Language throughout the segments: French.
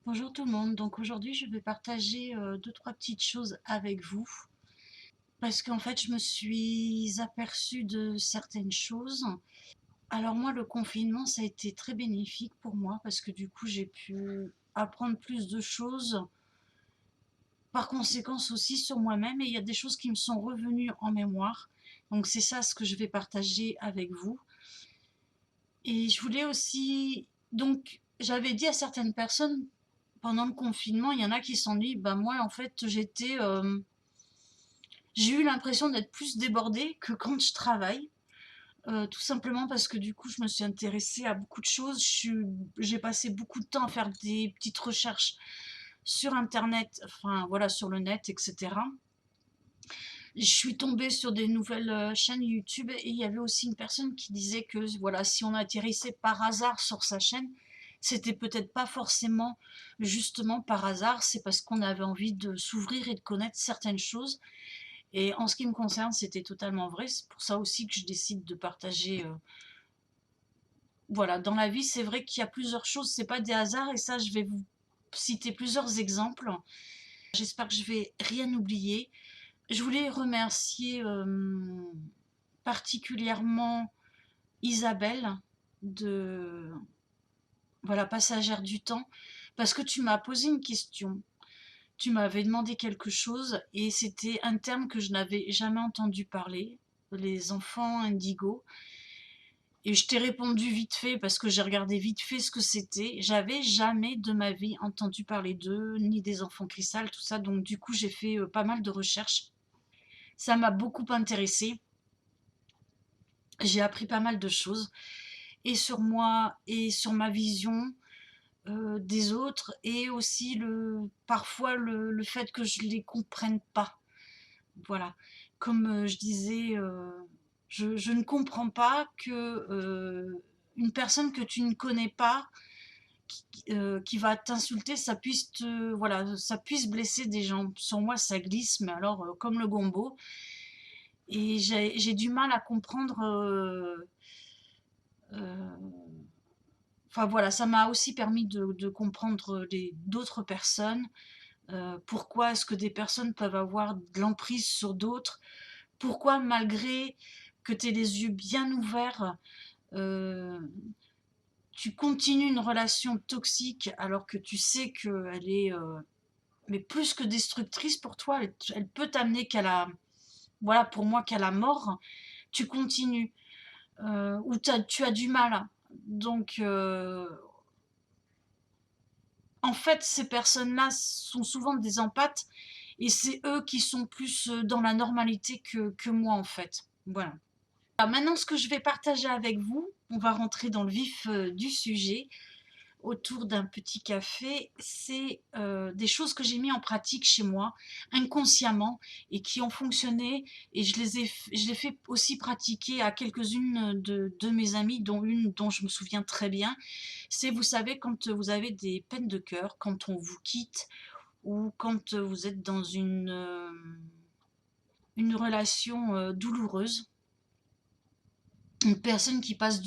Bonjour tout le monde, donc aujourd'hui je vais partager deux, trois petites choses avec vous parce qu'en fait je me suis aperçue de certaines choses. Alors moi le confinement ça a été très bénéfique pour moi parce que du coup j'ai pu apprendre plus de choses, par conséquence aussi sur moi-même, et il y a des choses qui me sont revenues en mémoire. Donc c'est ça ce que je vais partager avec vous. Et je voulais aussi, donc j'avais dit à certaines personnes pendant le confinement, il y en a qui se sont dit, ben moi en fait j'ai eu l'impression d'être plus débordée que quand je travaille, tout simplement parce que du coup je me suis intéressée à beaucoup de choses, j'ai passé beaucoup de temps à faire des petites recherches sur internet, enfin voilà, sur le net, etc. Je suis tombée sur des nouvelles chaînes YouTube, et il y avait aussi une personne qui disait que voilà, si on atterrissait par hasard sur sa chaîne, c'était peut-être pas forcément justement par hasard, c'est parce qu'on avait envie de s'ouvrir et de connaître certaines choses. Et en ce qui me concerne, c'était totalement vrai. C'est pour ça aussi que je décide de partager. Voilà, dans la vie, c'est vrai qu'il y a plusieurs choses, c'est pas des hasards, et ça, je vais vous citer plusieurs exemples. J'espère que je vais rien oublier. Je voulais remercier particulièrement Isabelle de voilà, Passagère du temps, parce que tu m'as posé une question. Tu m'avais demandé quelque chose et c'était un terme que je n'avais jamais entendu parler, les enfants indigos. Et je t'ai répondu vite fait parce que j'ai regardé vite fait ce que c'était. J'avais jamais de ma vie entendu parler d'eux, ni des enfants cristal, tout ça. Donc du coup, j'ai fait pas mal de recherches. Ça m'a beaucoup intéressée. J'ai appris pas mal de choses, et sur moi et sur ma vision des autres, et aussi parfois le fait que je les comprenne pas. Voilà, comme je disais, je ne comprends pas que une personne que tu ne connais pas, qui va t'insulter, ça puisse voilà, ça puisse blesser des gens. Sur moi, ça glisse, mais alors comme le gombo. Et j'ai du mal à comprendre. Euh, Enfin voilà, ça m'a aussi permis de comprendre d'autres personnes. Pourquoi est-ce que des personnes peuvent avoir de l'emprise sur d'autres? Pourquoi, malgré que tu aies les yeux bien ouverts, euh, tu continues une relation toxique alors que tu sais qu'elle est mais plus que destructrice pour toi, elle peut t'amener voilà, pour moi, qu'à la mort. Tu continues, ou tu as du mal. Donc, en fait, ces personnes-là sont souvent des empathes, et c'est eux qui sont plus dans la normalité que moi, en fait. Voilà. Alors maintenant, ce que je vais partager avec vous, on va rentrer dans le vif du sujet autour d'un petit café. C'est des choses que j'ai mis en pratique chez moi inconsciemment et qui ont fonctionné, et je les fait aussi pratiquer à quelques-unes de mes amies, dont une dont je me souviens très bien. C'est, vous savez, quand vous avez des peines de cœur, quand on vous quitte, ou quand vous êtes dans une relation douloureuse, une personne qui passe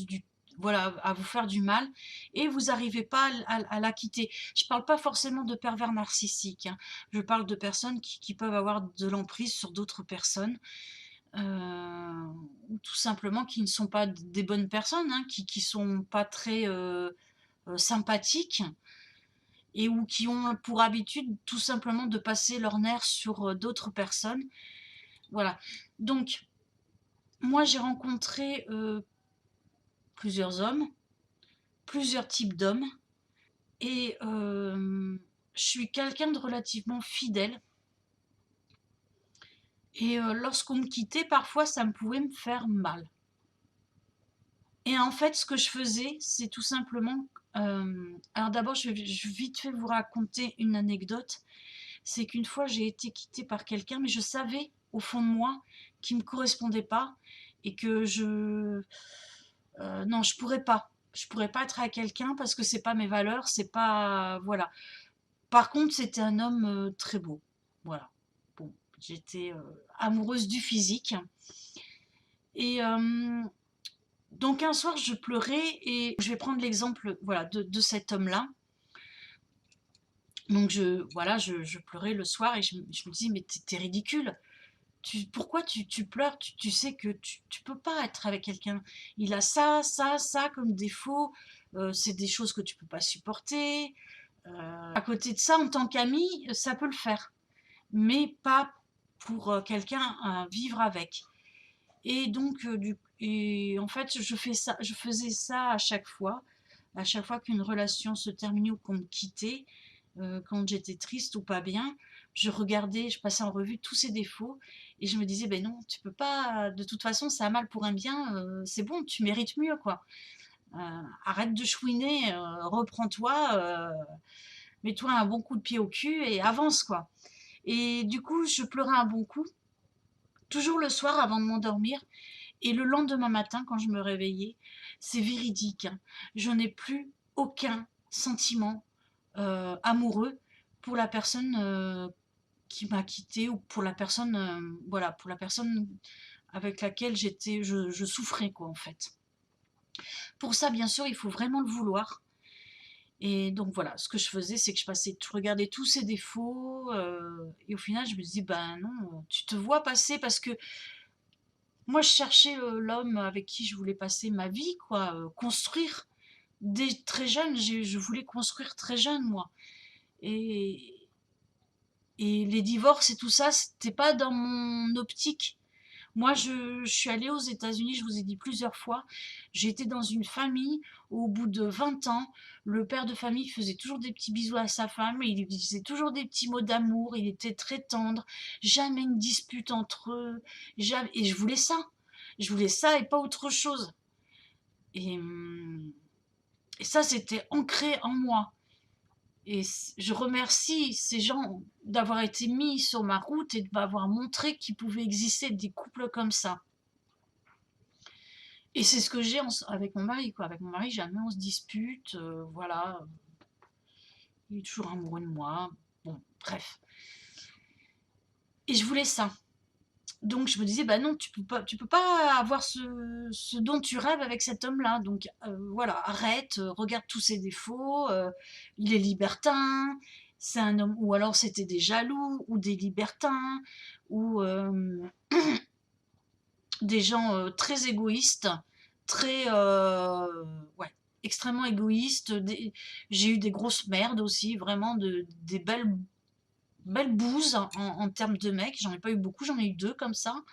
voilà, à vous faire du mal, et vous n'arrivez pas à la quitter. Je ne parle pas forcément de pervers narcissiques, hein. Je parle de personnes qui peuvent avoir de l'emprise sur d'autres personnes, ou tout simplement qui ne sont pas des bonnes personnes, hein, qui ne sont pas très sympathiques, et ou qui ont pour habitude tout simplement de passer leur nerf sur d'autres personnes. Voilà. Donc, moi, j'ai rencontré plusieurs hommes, plusieurs types d'hommes, et je suis quelqu'un de relativement fidèle. Et lorsqu'on me quittait, parfois, ça me pouvait me faire mal. Et en fait, ce que je faisais, c'est tout simplement... alors d'abord, je vais vite fait vous raconter une anecdote. C'est qu'une fois, j'ai été quittée par quelqu'un, mais je savais au fond de moi qu'il ne me correspondait pas, et que non, je pourrais pas. Je pourrais pas être avec quelqu'un parce que c'est pas mes valeurs, c'est pas... Voilà. Par contre, c'était un homme très beau. Voilà. Bon, j'étais amoureuse du physique. Et donc un soir, je pleurais, et je vais prendre l'exemple, voilà, de cet homme-là. Donc voilà, je pleurais le soir et je me dis: «Mais tu es ridicule. Pourquoi tu pleures? Tu sais que tu peux pas être avec quelqu'un. Il a ça, ça, ça comme défaut, c'est des choses que tu peux pas supporter. À côté de ça, en tant qu'ami, ça peut le faire, mais pas pour, quelqu'un à vivre avec». Et donc et en fait, je faisais ça à chaque fois qu'une relation se terminait ou qu'on me quittait, quand j'étais triste ou pas bien, je passais en revue tous ses défauts et je me disais: «Ben non, tu peux pas, de toute façon, c'est un mal pour un bien, c'est bon, tu mérites mieux, quoi. Heu, Arrête de chouiner, reprends-toi, mets-toi un bon coup de pied au cul et avance, quoi». Et du coup, je pleurais un bon coup, toujours le soir avant de m'endormir et le lendemain matin, quand je me réveillais, c'est véridique, hein, je n'ai plus aucun sentiment, amoureux pour la personne, qui m'a quittée ou pour la personne, voilà, pour la personne avec laquelle je souffrais, quoi, en fait. Pour ça, bien sûr, il faut vraiment le vouloir. Et donc voilà, ce que je faisais, c'est que je regardais tous ses défauts, et au final, je me disais: «Ben non, tu te vois passer», parce que moi, je cherchais, l'homme avec qui je voulais passer ma vie, quoi, construire. Dès très jeune, je voulais construire très jeune, moi. Et et les divorces et tout ça, c'était pas dans mon optique. Moi, je suis allée aux États-Unis, je vous ai dit plusieurs fois. J'ai été dans une famille où, au bout de 20 ans, le père de famille faisait toujours des petits bisous à sa femme, il lui disait toujours des petits mots d'amour, il était très tendre, jamais une dispute entre eux, jamais. Et je voulais ça. Je voulais ça et pas autre chose. Et, et ça, c'était ancré en moi. Et je remercie ces gens d'avoir été mis sur ma route et de m'avoir montré qu'il pouvait exister des couples comme ça. Et c'est ce que j'ai avec mon mari, quoi. Avec mon mari, jamais on se dispute, voilà. Il est toujours amoureux de moi. Bon, bref. Et je voulais ça. Donc je me disais, bah non, tu peux pas avoir ce dont tu rêves avec cet homme-là. Donc voilà, arrête, regarde tous ses défauts. Il est libertin. C'est un homme, ou alors c'était des jaloux, ou des libertins, ou des gens très égoïstes, très, ouais, extrêmement égoïstes. J'ai eu des grosses merdes aussi, vraiment des belles bouses en termes de mecs. J'en ai pas eu beaucoup, j'en ai eu deux comme ça,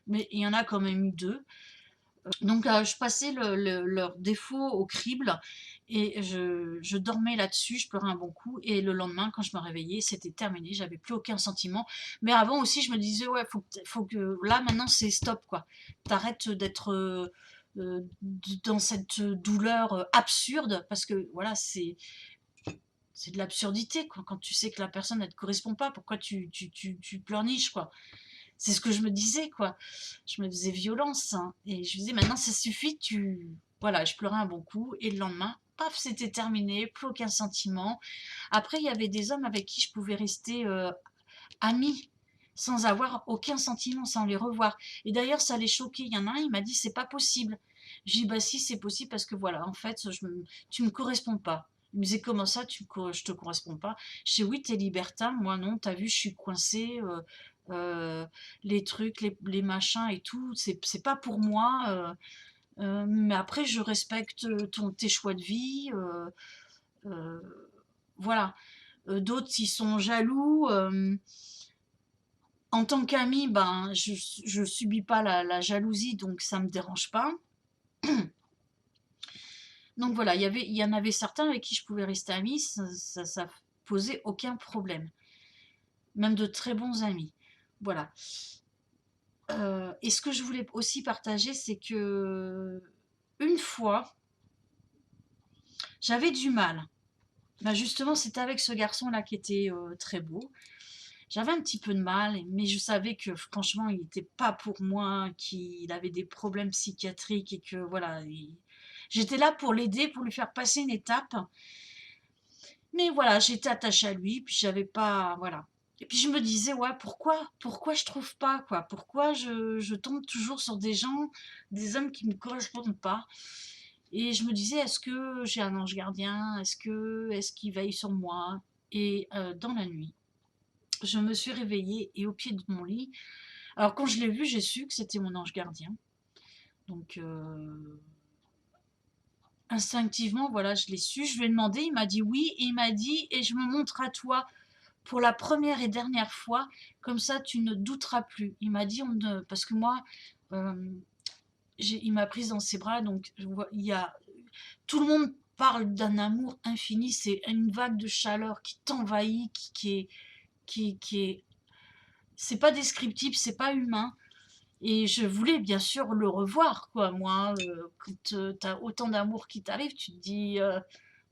mais il y en a quand même eu deux. Donc je passais leurs défauts au crible et je dormais là-dessus, je pleurais un bon coup et le lendemain, quand je me réveillais, c'était terminé, j'avais plus aucun sentiment. Mais avant aussi, je me disais: «Ouais, faut que là, maintenant, c'est stop, quoi. T'arrêtes d'être, dans cette douleur, absurde», parce que voilà, c'est de l'absurdité, quoi. Quand tu sais que la personne, elle te correspond pas, pourquoi tu pleurniches, quoi? C'est ce que je me disais, quoi. Je me faisais violence, hein, et je me disais: «Maintenant ça suffit, tu...» Voilà, je pleurais un bon coup et le lendemain, paf, c'était terminé, plus aucun sentiment. Après, il y avait des hommes avec qui je pouvais rester, amie, sans avoir aucun sentiment, sans les revoir. Et d'ailleurs, ça les choquait. Il y en a un, il m'a dit: «C'est pas possible». J'ai dit: «Bah si, c'est possible parce que voilà, en fait, tu me corresponds pas». Il me disait: «Comment ça, je te corresponds pas?» Je dis: «Oui, t'es libertin, moi non, t'as vu, je suis coincée, les trucs, les machins et tout, c'est pas pour moi, mais après, je respecte tes choix de vie, voilà». D'autres, ils sont jaloux. En tant qu'amie, ben, je subis pas la jalousie, donc ça me dérange pas. Donc voilà, il y en avait certains avec qui je pouvais rester amie, ça posait aucun problème. Même de très bons amis. Voilà. Et ce que je voulais aussi partager, c'est que une fois, j'avais du mal. Ben justement, c'était avec ce garçon-là qui était très beau. J'avais un petit peu de mal, mais je savais que franchement, il n'était pas pour moi, qu'il avait des problèmes psychiatriques et que voilà, j'étais là pour l'aider, pour lui faire passer une étape. Mais voilà, j'étais attachée à lui, puis j'avais pas, voilà. Et puis je me disais, ouais, pourquoi je trouve pas, quoi? Pourquoi je tombe toujours sur des gens, des hommes qui me correspondent pas? Et je me disais, est-ce que j'ai un ange gardien? Est-ce qu'il veille sur moi? et dans la nuit, je me suis réveillée et au pied de mon lit, alors quand je l'ai vu, j'ai su que c'était mon ange gardien. Donc instinctivement, voilà, je l'ai su, je lui ai demandé, il m'a dit oui, et il m'a dit: «Et je me montre à toi pour la première et dernière fois, comme ça tu ne douteras plus». Il m'a dit: «On ne» parce que moi, hem, il m'a prise dans ses bras, donc je vois il y a tout le monde parle d'un amour infini, c'est une vague de chaleur qui t'envahit, qui est c'est pas descriptible, c'est pas humain. Et je voulais bien sûr le revoir, quoi, moi, quand tu as autant d'amour qui t'arrive, tu te dis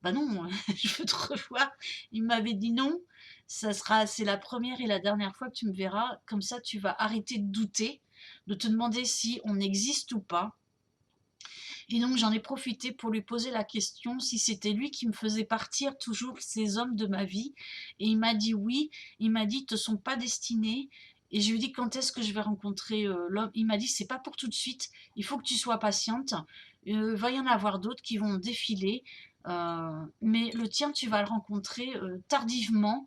bah non, je veux te revoir. Il m'avait dit non, c'est la première et la dernière fois que tu me verras, comme ça tu vas arrêter de douter, de te demander si on existe ou pas. Et donc j'en ai profité pour lui poser la question si c'était lui qui me faisait partir toujours ces hommes de ma vie. Et il m'a dit oui, il m'a dit ils te sont pas destinés. Et je lui ai dit quand est-ce que je vais rencontrer l'homme. Il m'a dit c'est pas pour tout de suite, il faut que tu sois patiente. Va y en avoir d'autres qui vont défiler. Mais le tien, tu vas le rencontrer tardivement.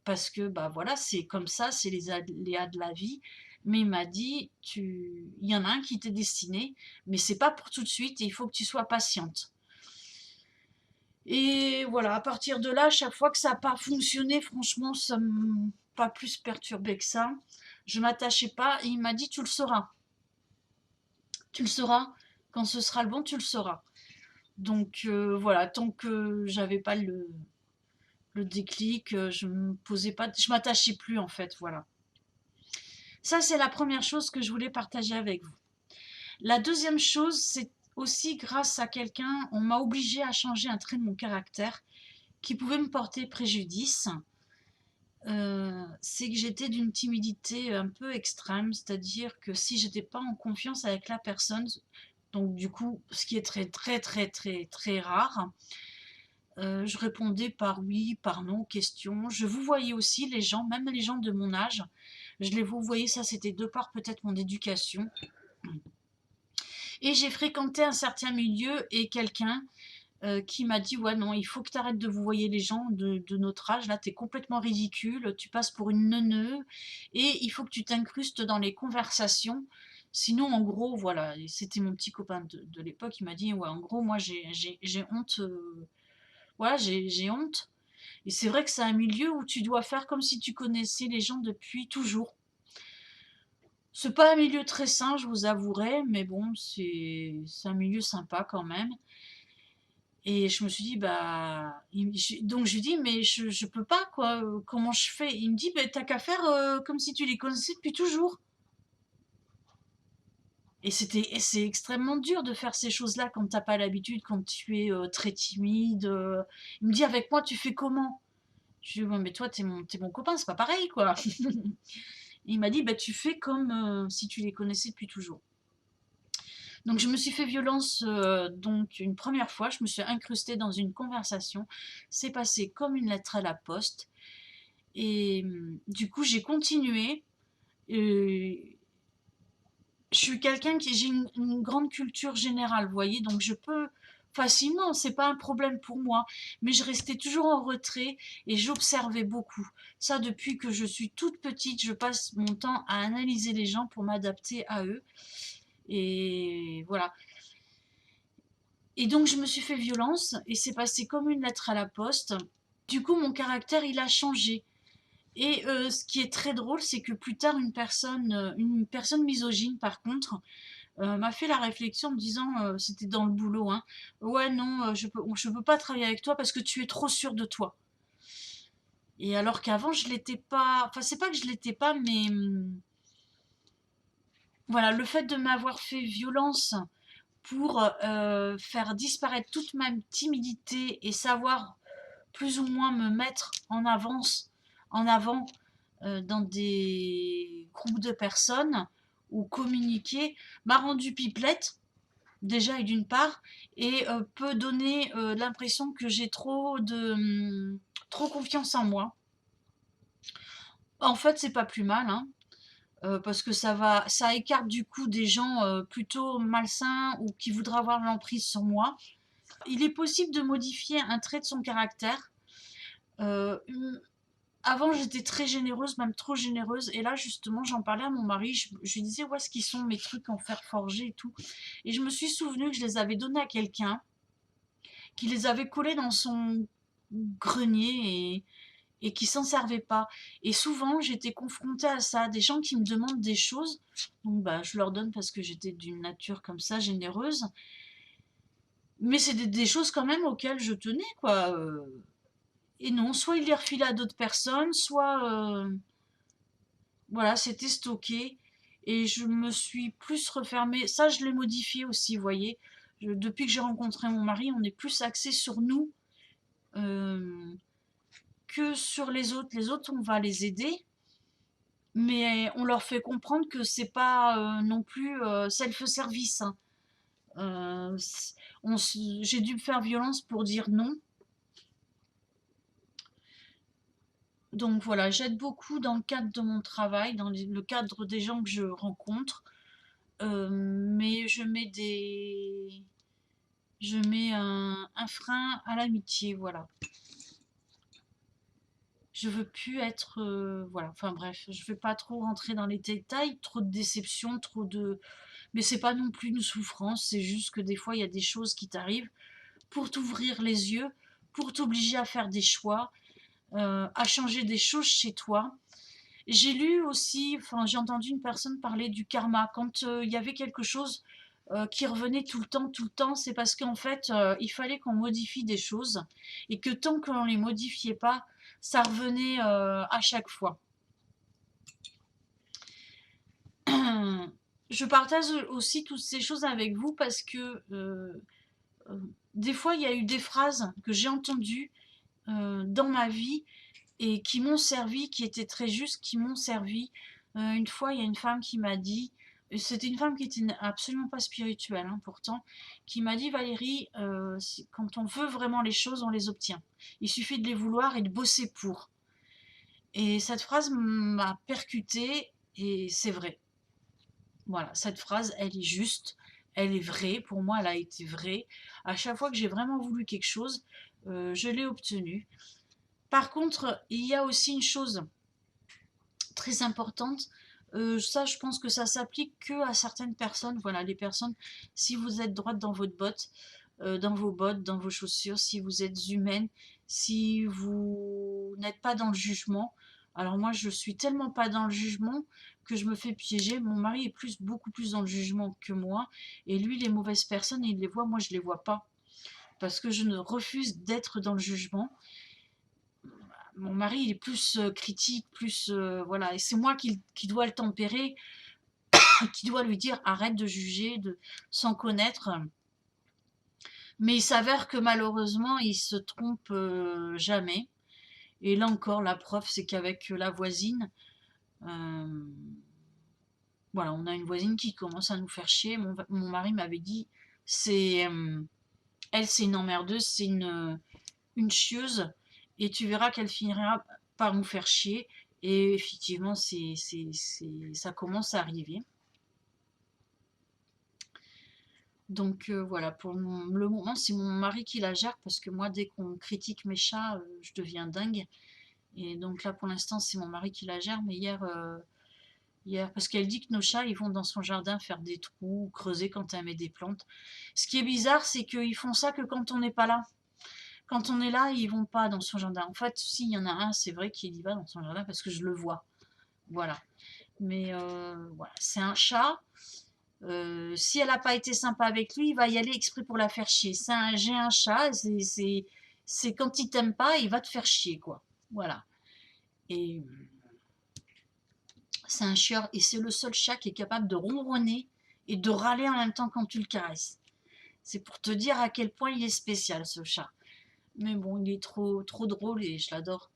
Parce que bah voilà, c'est comme ça, c'est les aléas de la vie. Mais il m'a dit, il y en a un qui t'est destiné, mais c'est pas pour tout de suite et il faut que tu sois patiente. Et voilà, à partir de là, chaque fois que ça n'a pas fonctionné, franchement, ça m'a pas plus perturbé que ça. Je m'attachais pas et il m'a dit, tu le sauras. Tu le sauras, quand ce sera le bon, tu le sauras. Donc voilà, tant que j'avais pas le déclic, je me posais pas, je m'attachais plus en fait, voilà. Ça, c'est la première chose que je voulais partager avec vous. La deuxième chose, c'est aussi grâce à quelqu'un, on m'a obligé à changer un trait de mon caractère qui pouvait me porter préjudice. C'est que j'étais d'une timidité un peu extrême, c'est-à-dire que si j'étais pas en confiance avec la personne, donc du coup, ce qui est très très très très très rare, je répondais par oui, par non, question. Je vous voyais aussi les gens, même les gens de mon âge, je les vous voyais, ça c'était de par peut-être mon éducation. Et j'ai fréquenté un certain milieu et quelqu'un qui m'a dit ouais non, il faut que tu arrêtes de vous voyer les gens de notre âge, là t'es complètement ridicule, tu passes pour une neuneu et il faut que tu t'incrustes dans les conversations. Sinon en gros voilà, c'était mon petit copain de l'époque, il m'a dit ouais en gros moi j'ai honte, voilà j'ai honte. Et c'est vrai que c'est un milieu où tu dois faire comme si tu connaissais les gens depuis toujours. C'est pas un milieu très sain, je vous avouerai, mais bon, c'est un milieu sympa quand même. Et je me suis dit, bah, donc je lui dis, mais je peux pas, quoi, comment je fais? Il me dit, bah, t'as qu'à faire comme si tu les connaissais depuis toujours. Et c'est extrêmement dur de faire ces choses-là quand t'as pas l'habitude, quand tu es très timide. Il me dit, avec moi, tu fais comment? Je lui dis, ouais, mais toi, t'es mon copain, c'est pas pareil, quoi. Il m'a dit, bah, tu fais comme si tu les connaissais depuis toujours. Donc je me suis fait violence donc une première fois, je me suis incrustée dans une conversation, c'est passé comme une lettre à la poste et du coup j'ai continué. Je suis quelqu'un j'ai une grande culture générale, vous voyez, donc je peux facilement, c'est pas un problème pour moi, mais je restais toujours en retrait et j'observais beaucoup. Ça depuis que je suis toute petite, je passe mon temps à analyser les gens pour m'adapter à eux et voilà. Et donc je me suis fait violence et c'est passé comme une lettre à la poste. Du coup, mon caractère, il a changé. Et ce qui est très drôle, c'est que plus tard, une personne misogyne, par contre, m'a fait la réflexion en me disant, c'était dans le boulot, hein, ouais, non, je peux pas travailler avec toi parce que tu es trop sûre de toi. Et alors qu'avant, je l'étais pas. Enfin, c'est pas que je l'étais pas, mais voilà, le fait de m'avoir fait violence pour faire disparaître toute ma timidité et savoir plus ou moins me mettre en avant dans des groupes de personnes ou communiquer, m'a rendu pipelette déjà et d'une part et peut donner l'impression que j'ai trop confiance en moi. En fait, c'est pas plus mal, hein, parce que ça écarte du coup des gens plutôt malsains ou qui voudraient avoir l'emprise sur moi. Il est possible de modifier un trait de son caractère Avant, j'étais très généreuse, même trop généreuse. Et là, justement, j'en parlais à mon mari. Je lui disais, où est-ce qu'ils sont mes trucs en fer forgé et tout. Et je me suis souvenu que je les avais donnés à quelqu'un qui les avait collés dans son grenier et qui s'en servait pas. Et souvent, j'étais confrontée à ça, des gens qui me demandent des choses. Donc, bah, je leur donne parce que j'étais d'une nature comme ça, généreuse. Mais c'est des choses quand même auxquelles je tenais, quoi. Et non, soit il les refilait à d'autres personnes, soit voilà, c'était stocké. Et je me suis plus refermée. Ça, je l'ai modifié aussi, vous voyez. Depuis que j'ai rencontré mon mari, on est plus axé sur nous euh, que sur les autres. Les autres, on va les aider, mais on leur fait comprendre que c'est pas non plus self-service, hein. J'ai dû me faire violence pour dire non. Donc voilà, j'aide beaucoup dans le cadre de mon travail, dans le cadre des gens que je rencontre, mais je mets un frein à l'amitié, voilà. Je veux plus être, voilà, enfin bref, je vais pas trop rentrer dans les détails, trop de déception, trop de, mais c'est pas non plus une souffrance, c'est juste que des fois il y a des choses qui t'arrivent pour t'ouvrir les yeux, pour t'obliger à faire des choix, à changer des choses chez toi. J'ai lu aussi, enfin j'ai entendu une personne parler du karma. Quand il y avait quelque chose qui revenait tout le temps, c'est parce qu'en fait il fallait qu'on modifie des choses et que tant qu'on ne les modifiait pas, ça revenait à chaque fois. Je partage aussi toutes ces choses avec vous parce que des fois il y a eu des phrases que j'ai entendues dans ma vie et qui m'ont servi, qui étaient très justes, qui m'ont servi. Une fois, il y a une femme qui m'a dit, c'était une femme qui était absolument pas spirituelle, hein, pourtant, qui m'a dit, Valérie, quand on veut vraiment les choses, on les obtient. Il suffit de les vouloir et de bosser pour. Et cette phrase m'a percutée et c'est vrai. Voilà, cette phrase, elle est juste, elle est vraie. Pour moi, elle a été vraie. À chaque fois que j'ai vraiment voulu quelque chose, je l'ai obtenu. Par contre, il y a aussi une chose très importante. Ça, je pense que ça s'applique que à certaines personnes. Voilà, les personnes, si vous êtes droite dans votre botte, dans vos bottes, dans vos chaussures, si vous êtes humaine, si vous n'êtes pas dans le jugement. Alors moi, je suis tellement pas dans le jugement que je me fais piéger. Mon mari est beaucoup plus dans le jugement que moi. Et lui, les mauvaises personnes, il les voit, moi, je les vois pas. Parce que je ne refuse d'être dans le jugement. Mon mari, il est plus critique, plus voilà, et c'est moi qui dois le tempérer, qui dois lui dire arrête de juger, sans connaître. Mais il s'avère que malheureusement, il se trompe jamais. Et là encore, la preuve, c'est qu'avec la voisine, euh, voilà, on a une voisine qui commence à nous faire chier. Mon mari m'avait dit, c'est elle, c'est une emmerdeuse, c'est une chieuse, et tu verras qu'elle finira par nous faire chier. Et effectivement, ça commence à arriver. Donc voilà, pour le moment, c'est mon mari qui la gère, parce que moi, dès qu'on critique mes chats, je deviens dingue. Et donc là, pour l'instant, c'est mon mari qui la gère. Mais hier parce qu'elle dit que nos chats, ils vont dans son jardin faire des trous, creuser quand elle met des plantes. Ce qui est bizarre, c'est qu'ils font ça que quand on n'est pas là. Quand on est là, ils vont pas dans son jardin. En fait, s'il y en a un, c'est vrai qu'il y va dans son jardin parce que je le vois. Voilà. Mais voilà, c'est un chat. Si elle n'a pas été sympa avec lui, il va y aller exprès pour la faire chier. J'ai un chat, c'est quand il t'aime pas, il va te faire chier, quoi. Voilà. Et c'est un chieur, et c'est le seul chat qui est capable de ronronner et de râler en même temps quand tu le caresses. C'est pour te dire à quel point il est spécial, ce chat. Mais bon, il est trop, trop drôle et je l'adore.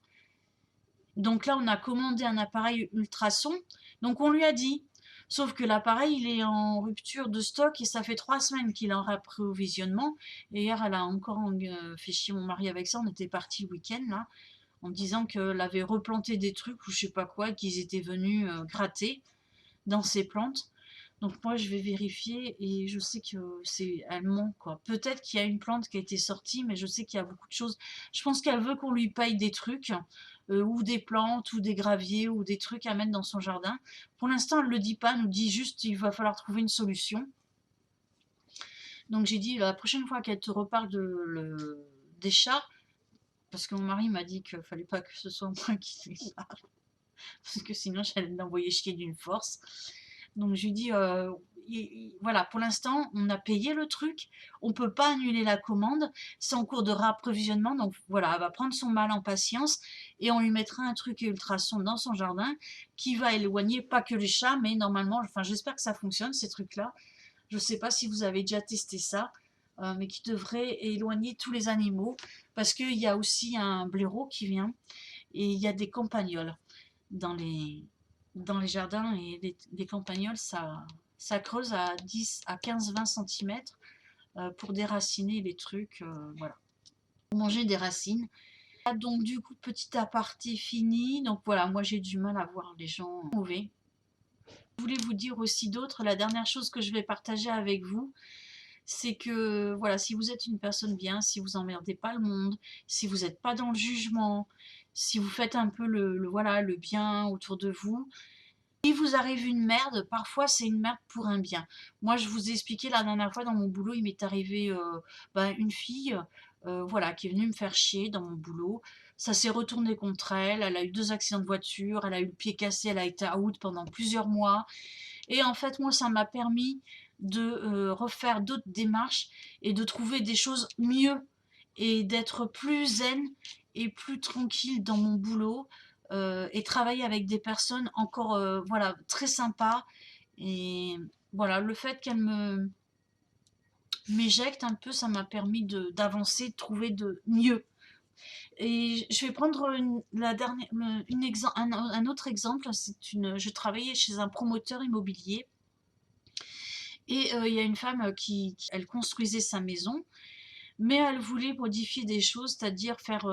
Donc là, on a commandé un appareil ultrason. Donc on lui a dit. Sauf que l'appareil, il est en rupture de stock et ça fait 3 semaines qu'il est en approvisionnement. Et hier, elle a encore fait chier mon mari avec ça. On était parti le week-end, là, en disant qu'elle avait replanté des trucs ou je sais pas quoi, qu'ils étaient venus gratter dans ses plantes. Donc moi, je vais vérifier et je sais que c'est elle ment, quoi. Peut-être qu'il y a une plante qui a été sortie, mais je sais qu'il y a beaucoup de choses. Je pense qu'elle veut qu'on lui paye des trucs, ou des plantes, ou des graviers, ou des trucs à mettre dans son jardin. Pour l'instant, elle ne le dit pas, elle nous dit juste qu'il va falloir trouver une solution. Donc j'ai dit, la prochaine fois qu'elle te reparle des chats, parce que mon mari m'a dit qu'il fallait pas que ce soit moi qui les ça, parce que sinon j'allais l'envoyer chier d'une force. Donc je lui dis, voilà, pour l'instant, on a payé le truc, on ne peut pas annuler la commande, c'est en cours de réapprovisionnement, donc voilà, elle va prendre son mal en patience et on lui mettra un truc ultrason dans son jardin qui va éloigner pas que les chats, mais normalement, enfin j'espère que ça fonctionne ces trucs-là. Je ne sais pas si vous avez déjà testé ça, mais qui devrait éloigner tous les animaux, parce qu'il y a aussi un blaireau qui vient et il y a des campagnols dans les jardins, et les campagnols, ça creuse à 10 à 15-20 cm pour déraciner les trucs, voilà. Pour manger des racines. Donc du coup, petit aparté fini. Donc voilà, moi j'ai du mal à voir les gens mauvais. Je voulais vous dire aussi d'autres, la dernière chose que je vais partager avec vous, c'est que voilà, si vous êtes une personne bien, si vous emmerdez pas le monde, si vous n'êtes pas dans le jugement, si vous faites un peu voilà, le bien autour de vous, si vous arrive une merde, parfois c'est une merde pour un bien. Moi, je vous ai expliqué la dernière fois dans mon boulot, il m'est arrivé une fille voilà, qui est venue me faire chier dans mon boulot. Ça s'est retourné contre elle, elle a eu 2 accidents de voiture, elle a eu le pied cassé, elle a été out pendant plusieurs mois. Et en fait, moi, ça m'a permis de refaire d'autres démarches et de trouver des choses mieux et d'être plus zen et plus tranquille dans mon boulot, et travailler avec des personnes encore voilà, très sympas. Et voilà, le fait qu'elle m'éjecte un peu, ça m'a permis d'avancer, de trouver de mieux. Et je vais prendre un autre exemple. Je travaillais chez un promoteur immobilier. Et il y a une femme elle construisait sa maison, mais elle voulait modifier des choses, c'est-à-dire faire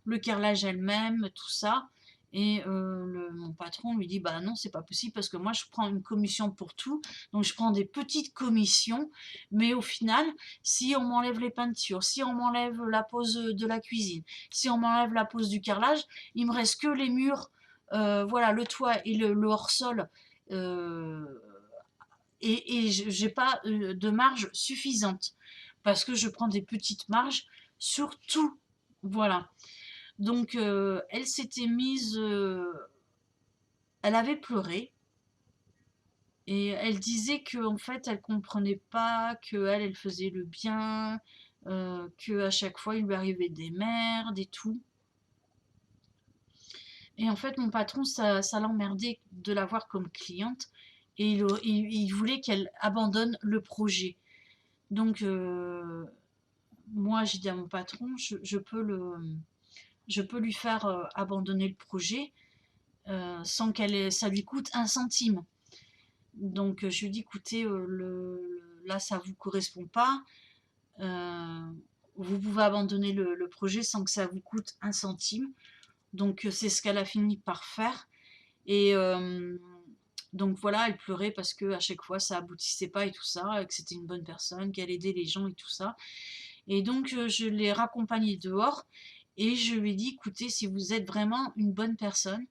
le carrelage elle-même, tout ça. Et mon patron lui dit, bah non, c'est pas possible parce que moi je prends une commission pour tout, donc je prends des petites commissions, mais au final, si on m'enlève les peintures, si on m'enlève la pose de la cuisine, si on m'enlève la pose du carrelage, il me reste que les murs, voilà, le toit et le hors-sol. euh, et j'ai pas de marge suffisante parce que je prends des petites marges sur tout. Voilà. Donc elle s'était mise, elle avait pleuré et elle disait que en fait elle comprenait pas que elle faisait le bien, que à chaque fois il lui arrivait des merdes et tout. Et en fait mon patron, ça l'emmerdait de la voir comme cliente et il voulait qu'elle abandonne le projet. Donc, moi, j'ai dit à mon patron, je peux lui faire abandonner le projet sans ça lui coûte un centime. Donc, je lui dis, écoutez, là, ça ne vous correspond pas. euh, vous pouvez abandonner le projet sans que ça vous coûte un centime. Donc, c'est ce qu'elle a fini par faire. Et donc voilà, elle pleurait parce que à chaque fois ça aboutissait pas et tout ça, et que c'était une bonne personne, qu'elle aidait les gens et tout ça. Et donc je l'ai raccompagnée dehors et je lui ai dit, écoutez, si vous êtes vraiment une bonne personne,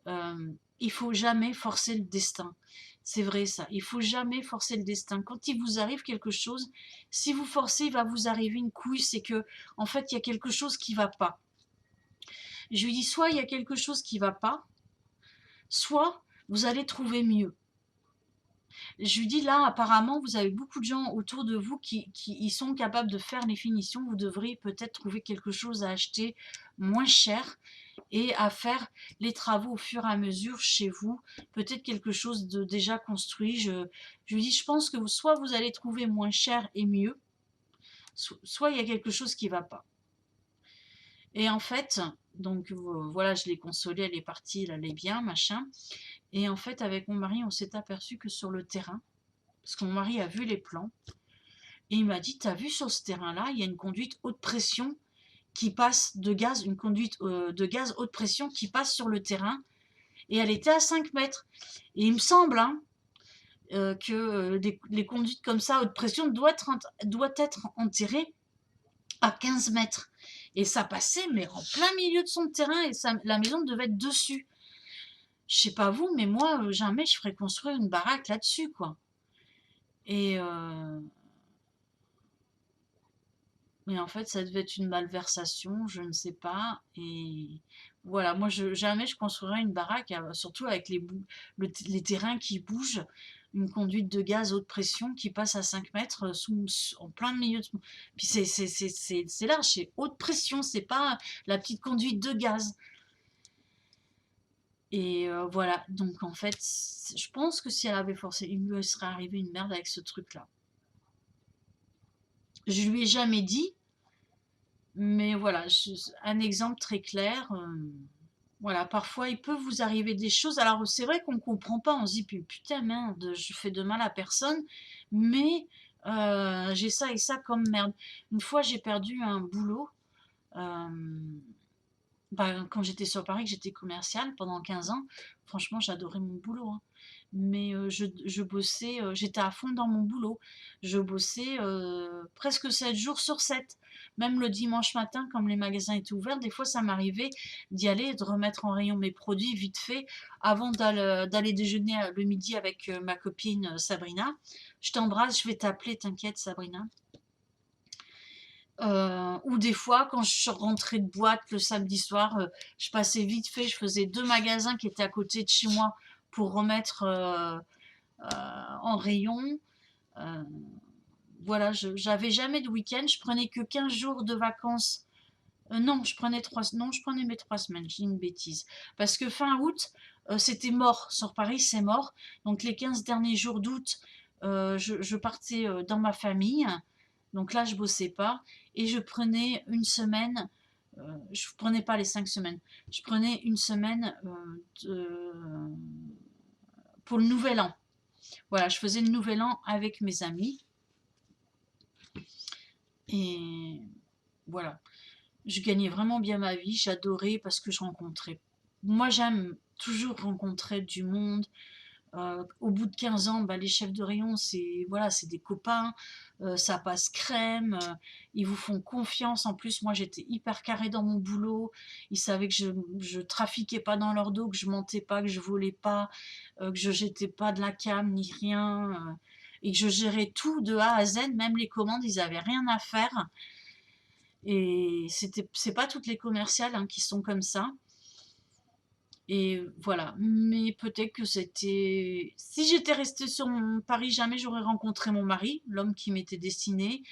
il faut jamais forcer le destin. C'est vrai ça, il faut jamais forcer le destin. Quand il vous arrive quelque chose, si vous forcez, il va vous arriver une couille, c'est que en fait il y a quelque chose qui va pas. Je lui dis, soit il y a quelque chose qui va pas, soit vous allez trouver mieux. Je lui dis, là, apparemment, vous avez beaucoup de gens autour de vous qui y sont capables de faire les finitions. Vous devriez peut-être trouver quelque chose à acheter moins cher et à faire les travaux au fur et à mesure chez vous. Peut-être quelque chose de déjà construit. Je lui dis, je pense que soit vous allez trouver moins cher et mieux, soit il y a quelque chose qui ne va pas. Et en fait, donc voilà, je l'ai consolée, elle est partie, elle allait bien, machin. Et en fait, avec mon mari, on s'est aperçu que sur le terrain, parce que mon mari a vu les plans, et il m'a dit, t'as vu sur ce terrain-là, il y a une conduite haute pression qui passe de gaz, une conduite de gaz haute pression qui passe sur le terrain, et elle était à 5 mètres. Et il me semble, hein, que les conduites comme ça, à haute pression, doit être enterrées à 15 mètres. Et ça passait, mais en plein milieu de son terrain, et la maison devait être dessus. Je sais pas vous, mais moi, jamais je ferais construire une baraque là-dessus, quoi. Et, mais en fait, ça devait être une malversation, je ne sais pas. Et voilà, moi, jamais je construirais une baraque, surtout avec les terrains qui bougent, une conduite de gaz haute pression qui passe à 5 mètres en plein milieu de... Puis c'est large, c'est haute pression, c'est pas la petite conduite de gaz. Et voilà, donc en fait, je pense que si elle avait forcé, il lui serait arrivé une merde avec ce truc-là. Je lui ai jamais dit, mais voilà, un exemple très clair. Voilà, parfois il peut vous arriver des choses. Alors c'est vrai qu'on ne comprend pas, on se dit putain merde, je fais de mal à personne, mais j'ai ça et ça comme merde. Une fois j'ai perdu un boulot. euh, Quand j'étais sur Paris, que j'étais commerciale pendant 15 ans, franchement j'adorais mon boulot, hein. Mais je bossais, j'étais à fond dans mon boulot. Je bossais presque 7 jours sur 7. Même le dimanche matin, comme les magasins étaient ouverts, des fois ça m'arrivait d'y aller et de remettre en rayon mes produits vite fait avant d'aller déjeuner le midi avec ma copine Sabrina. Je t'embrasse, je vais t'appeler, t'inquiète Sabrina. Ou des fois, quand je rentrais de boîte le samedi soir, je passais vite fait, je faisais 2 magasins qui étaient à côté de chez moi pour remettre en rayon. Euh, voilà, j'avais jamais de week-end, je prenais que 15 jours de vacances. Non, je prenais mes 3 semaines, je dis une bêtise. Parce que fin août, c'était mort. Sur Paris, c'est mort. Donc les 15 derniers jours d'août, je partais dans ma famille. Donc là, je bossais pas. Et je prenais une semaine. Je prenais pas les 5 semaines. Je prenais une semaine pour le nouvel an. Voilà, je faisais le nouvel an avec mes amis. Et voilà. Je gagnais vraiment bien ma vie, j'adorais parce que je rencontrais. Moi, j'aime toujours rencontrer du monde. Au bout de 15 ans, bah, les chefs de rayon, c'est voilà, c'est des copains, ça passe crème, ils vous font confiance. En plus, moi, j'étais hyper carré dans mon boulot. Ils savaient que je trafiquais pas dans leur dos, que je mentais pas, que je volais pas, que je jetais pas de la cam ni rien, et que je gérais tout de A à Z, même les commandes, ils avaient rien à faire. Et c'est pas toutes les commerciales hein, qui sont comme ça. Et voilà. Mais peut-être que c'était. Si j'étais restée sur mon Paris, jamais j'aurais rencontré mon mari, l'homme qui m'était destiné.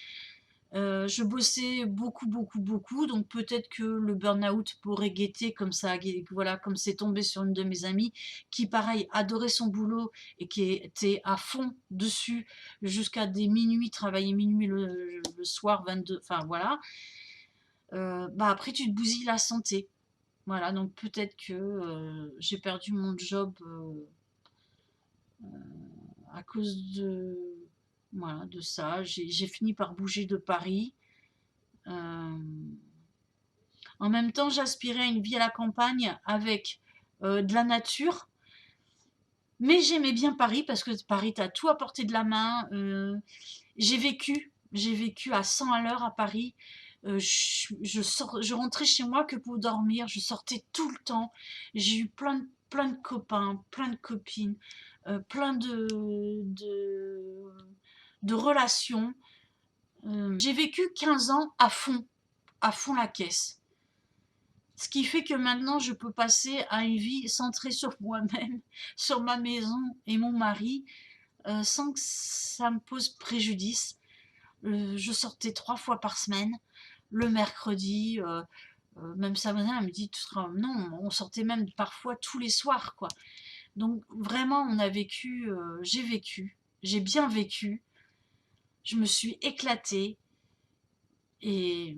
Je bossais beaucoup, beaucoup, beaucoup. Donc peut-être que le burn-out pourrait guetter comme ça. Voilà, comme c'est tombé sur une de mes amies qui, pareil, adorait son boulot et qui était à fond dessus jusqu'à des minuit, travaillait minuit le soir, 22. Enfin voilà. Bah après tu te bousilles la santé. Voilà, donc peut-être que j'ai perdu mon job à cause voilà, de ça. J'ai fini par bouger de Paris. Euh, En même temps, j'aspirais à une vie à la campagne avec de la nature. Mais j'aimais bien Paris parce que Paris, t'as tout à portée de la main. J'ai vécu à 100 à l'heure à Paris. Je rentrais chez moi que pour dormir. Je sortais tout le temps. J'ai eu plein de copains, plein de copines, plein de relations. J'ai vécu 15 ans à fond la caisse. Ce qui fait que maintenant, je peux passer à une vie centrée sur moi-même, sur ma maison et mon mari, sans que ça me pose préjudice. Je sortais 3 fois par semaine, le mercredi, même Sabrina elle me dit, non, on sortait même parfois tous les soirs, quoi. Donc vraiment, j'ai bien vécu, je me suis éclatée, et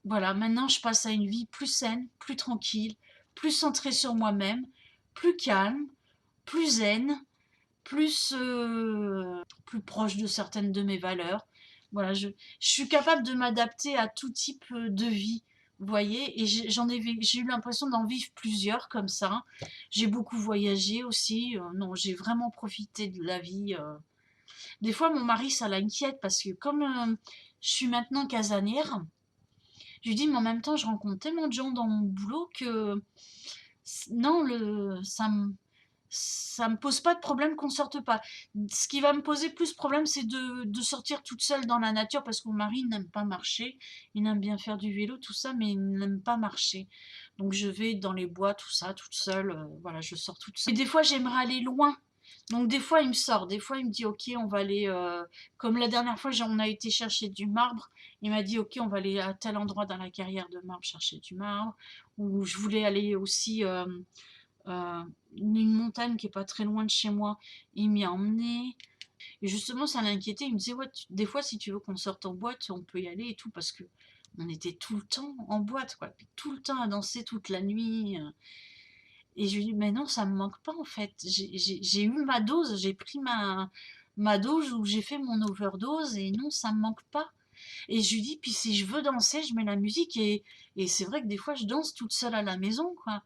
voilà, maintenant je passe à une vie plus saine, plus tranquille, plus centrée sur moi-même, plus calme, plus zen, plus proche de certaines de mes valeurs. Voilà, je suis capable de m'adapter à tout type de vie. Vous voyez? Et j'ai eu l'impression d'en vivre plusieurs comme ça. J'ai beaucoup voyagé aussi, non, j'ai vraiment profité de la vie, Des fois, mon mari, ça l'inquiète parce que comme, je suis maintenant casanière, je lui dis: «Mais en même temps, je rencontre tellement de gens dans mon boulot que non, ça me pose pas de problème qu'on sorte pas. Ce qui va me poser plus problème, c'est de sortir toute seule dans la nature parce que mon mari n'aime pas marcher. Il aime bien faire du vélo, tout ça, mais il n'aime pas marcher. Donc je vais dans les bois, tout ça, toute seule, voilà, je sors toute seule. Et des fois, j'aimerais aller loin. Donc des fois, il me sort, des fois, il me dit: «OK, on va aller», comme la dernière fois, on a été chercher du marbre. Il m'a dit: «OK, on va aller à tel endroit dans la carrière de marbre chercher du marbre». Ou je voulais aller aussi, une montagne qui est pas très loin de chez moi, il m'y a emmené. Et justement, ça l'inquiétait. Il me disait: «Ouais, des fois, si tu veux qu'on sorte en boîte, on peut y aller et tout», parce que on était tout le temps en boîte, quoi. Puis tout le temps à danser toute la nuit. Et je lui dis: «Mais non, ça me manque pas en fait. J'ai eu ma dose, j'ai pris ma dose où j'ai fait mon overdose et non, ça me manque pas». Et je lui dis: «Puis si je veux danser, je mets la musique et c'est vrai que des fois, je danse toute seule à la maison, quoi».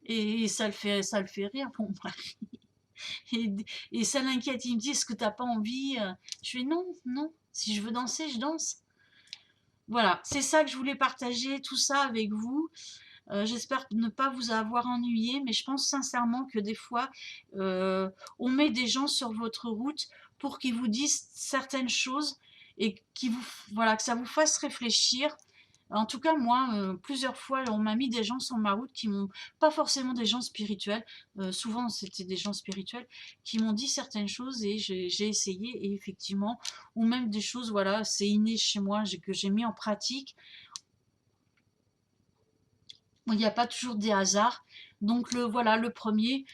Et ça le fait rire, mon mari. Et, et ça l'inquiète. Il me dit: «Est-ce que t'as pas envie?» Je fais: «Non, non. Si je veux danser, je danse». Voilà, c'est ça que je voulais partager, tout ça avec vous. J'espère ne pas vous avoir ennuyé, mais je pense sincèrement que des fois, on met des gens sur votre route pour qu'ils vous disent certaines choses et voilà, que ça vous fasse réfléchir. En tout cas, moi, plusieurs fois, on m'a mis des gens sur ma route qui m'ont, pas forcément des gens spirituels, souvent c'était des gens spirituels, qui m'ont dit certaines choses et j'ai essayé et effectivement, ou même des choses, voilà, c'est inné chez moi, que j'ai mis en pratique. Il n'y a pas toujours des hasards. Donc voilà, le premier,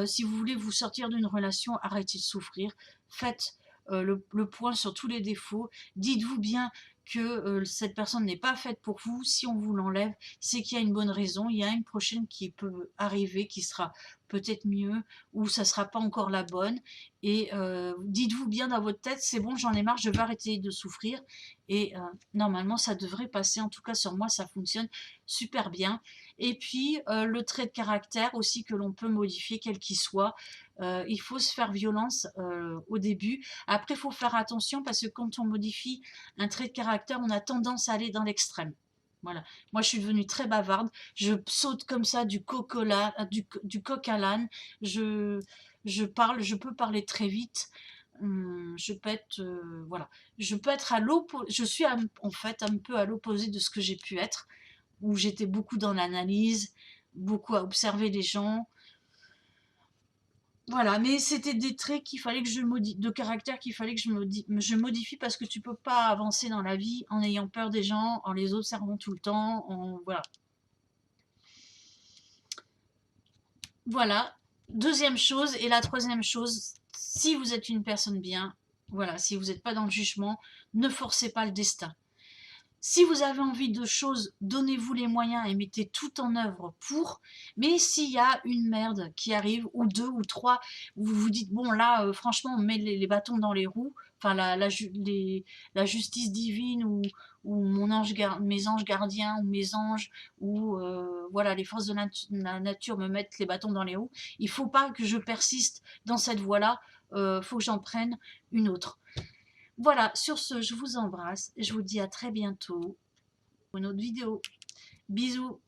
si vous voulez vous sortir d'une relation, arrêtez de souffrir. Faites le point sur tous les défauts. Dites-vous bien que cette personne n'est pas faite pour vous. Si on vous l'enlève, c'est qu'il y a une bonne raison. Il y a une prochaine qui peut arriver, qui sera peut-être mieux, ou ça ne sera pas encore la bonne. Et dites-vous bien dans votre tête, c'est bon, j'en ai marre, je vais arrêter de souffrir. Et normalement, ça devrait passer. En tout cas, sur moi, ça fonctionne super bien. Et puis, le trait de caractère aussi que l'on peut modifier, quel qu'il soit. Il faut se faire violence au début. Après, il faut faire attention parce que quand on modifie un trait de caractère, on a tendance à aller dans l'extrême. Voilà. Moi, je suis devenue très bavarde. Je saute comme ça du coq à l'âne. Je peux parler très vite. Je peux être, voilà. Je peux être à l'opposé. Je suis en fait un peu à l'opposé de ce que j'ai pu être, où j'étais beaucoup dans l'analyse, beaucoup à observer les gens. Voilà, mais c'était des traits qu'il fallait que je modifie, de caractère qu'il fallait que je modifie parce que tu peux pas avancer dans la vie en ayant peur des gens, en les observant tout le temps, voilà. Voilà, deuxième chose. Et la troisième chose, si vous êtes une personne bien, voilà, si vous n'êtes pas dans le jugement, ne forcez pas le destin. Si vous avez envie de choses, donnez-vous les moyens et mettez tout en œuvre pour. Mais s'il y a une merde qui arrive, ou deux, ou trois, vous vous dites, bon là, franchement, on met les bâtons dans les roues, enfin la justice divine, ou mes anges gardiens, ou mes anges, ou voilà, les forces de la nature me mettent les bâtons dans les roues. Il ne faut pas que je persiste dans cette voie-là, faut que j'en prenne une autre. Voilà, sur ce, je vous embrasse et je vous dis à très bientôt pour une autre vidéo. Bisous!